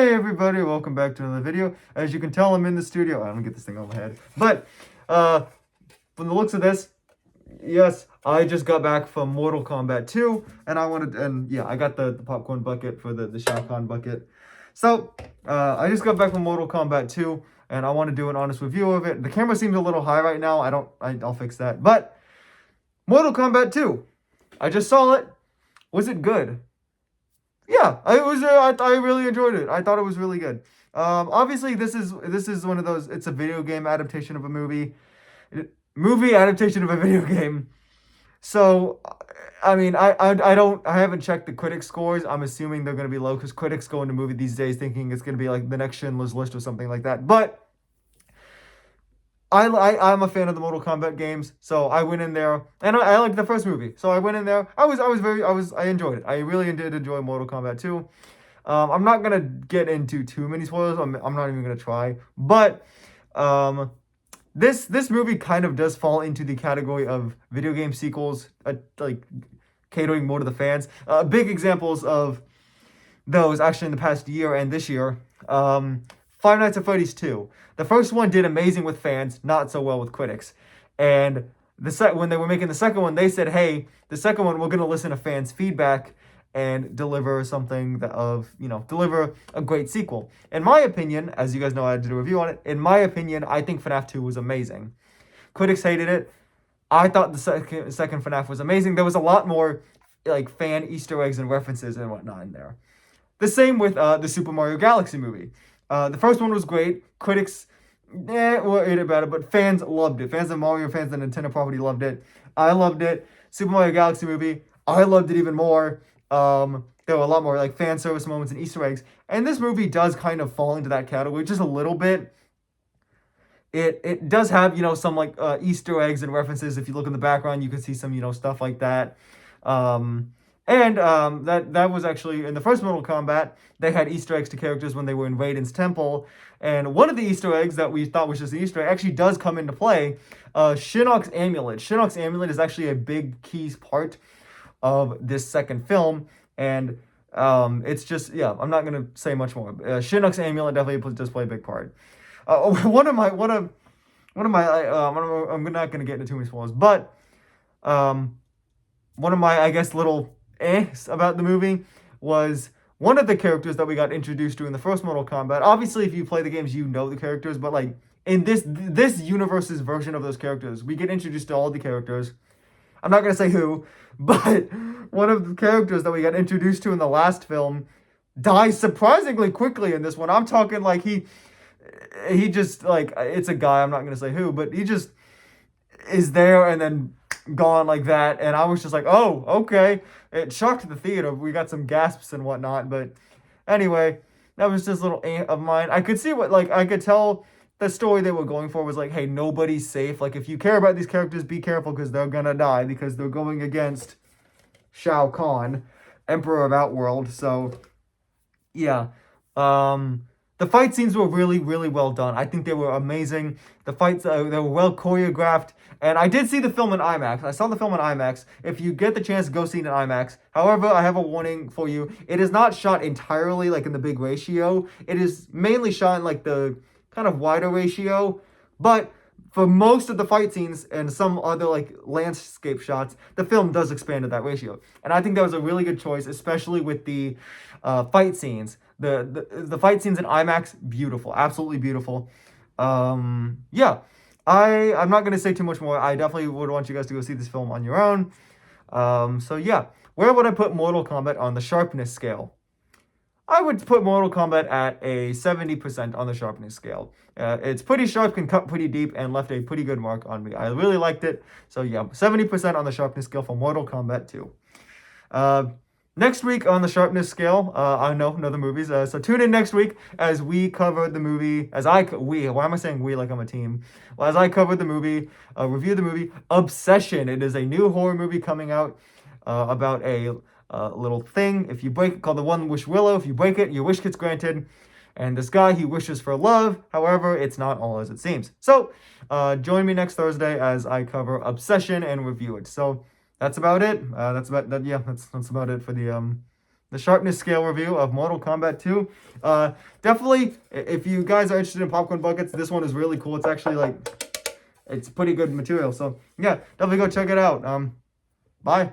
Hey everybody, welcome back to another video. As you can tell, I'm in the studio. I don't get this thing on my head. But, from the looks of this, yes, I just got back from Mortal Kombat 2, and I got the popcorn bucket for the Shao Kahn bucket. So, I just got back from Mortal Kombat 2, and I want to do an honest review of it. The camera seems a little high right now. I'll fix that. But, Mortal Kombat 2, I just saw it. Was it good? Yeah, I really enjoyed it. I thought it was really good. Obviously, this is one of those. It's a video game adaptation of a movie, movie adaptation of a video game. So, I mean, I haven't checked the critic scores. I'm assuming they're gonna be low because critics go into movie these days thinking it's gonna be like the next Schindler's List or something like that. But I'm a fan of the Mortal Kombat games, so I went in there, and I liked the first movie. So I went in there. I enjoyed it. I really did enjoy Mortal Kombat 2. I'm not gonna get into too many spoilers. I'm not even gonna try. But this movie kind of does fall into the category of video game sequels, like catering more to the fans. Big examples of those actually in the past year and this year. Five Nights at Freddy's 2. The first one did amazing with fans, not so well with critics. And when they were making the second one, they said, "Hey, the second one we're gonna listen to fans' feedback and deliver deliver a great sequel." In my opinion, as you guys know, I did a review on it. In my opinion, I think FNAF 2 was amazing. Critics hated it. I thought the second FNAF was amazing. There was a lot more like fan Easter eggs and references and whatnot in there. The same with the Super Mario Galaxy movie. The first one was great. Critics were idiot about it, but fans loved it. Fans of Mario, fans of the Nintendo property loved it. I loved it. Super Mario Galaxy movie, I loved it even more. There were a lot more like fan service moments and Easter eggs. And this movie does kind of fall into that category just a little bit. It does have, some like Easter eggs and references. If you look in the background, you can see some, stuff like that. That was actually in the first Mortal Kombat. They had Easter eggs to characters when they were in Raiden's temple, and one of the Easter eggs that we thought was just an Easter egg actually does come into play. Shinnok's amulet. Shinnok's amulet is actually a big key part of this second film, and it's just I'm not gonna say much more. Shinnok's amulet definitely does play a big part. I'm not gonna get into too many spoilers, but one of my, I guess, little about the movie was one of the characters that we got introduced to in the first Mortal Kombat. Obviously, if you play the games, you know the characters, but like in this universe's version of those characters, we get introduced to all the characters. I'm not gonna say who, but one of the characters that we got introduced to in the last film dies surprisingly quickly in this one. I'm talking like he just like it's a guy. I'm not gonna say who, but he just is there and then gone like that, and I was just like, oh, okay. It shocked the theater. We got some gasps and whatnot, but anyway, that was just a little of mine. I could see I could tell the story they were going for was like, hey, nobody's safe. Like, if you care about these characters, be careful because they're gonna die because they're going against Shao Kahn, Emperor of Outworld. So, yeah. The fight scenes were really, really well done. I think they were amazing. The fights, they were well choreographed. And I did see the film in IMAX. I saw the film in IMAX. If you get the chance, go see it in IMAX. However, I have a warning for you. It is not shot entirely like in the big ratio. It is mainly shot in like the kind of wider ratio. But for most of the fight scenes and some other like landscape shots, the film does expand to that ratio. And I think that was a really good choice, especially with the fight scenes. The fight scenes in IMAX, beautiful, absolutely beautiful. Yeah, I'm not gonna say too much more. I definitely would want you guys to go see this film on your own. So yeah, where would I put Mortal Kombat on the sharpness scale? I would put Mortal Kombat at a 70% on the sharpness scale. It's pretty sharp, can cut pretty deep, and left a pretty good mark on me. I really liked it. So yeah, 70% on the sharpness scale for Mortal Kombat 2. Next week on the sharpness scale, I know, the movies. So tune in next week as we cover the movie, why am I saying we like I'm a team? Well, as I cover the movie, review the movie, Obsession. It is a new horror movie coming out about a little thing. If you break it, called the One Wish Willow. If you break it, your wish gets granted. And this guy, he wishes for love. However, it's not all as it seems. So join me next Thursday as I cover Obsession and review it. So that's about it. That's about it for the sharpness scale review of Mortal Kombat 2. Definitely, if you guys are interested in popcorn buckets, this one is really cool. It's actually like, it's pretty good material. So yeah, definitely go check it out. Bye.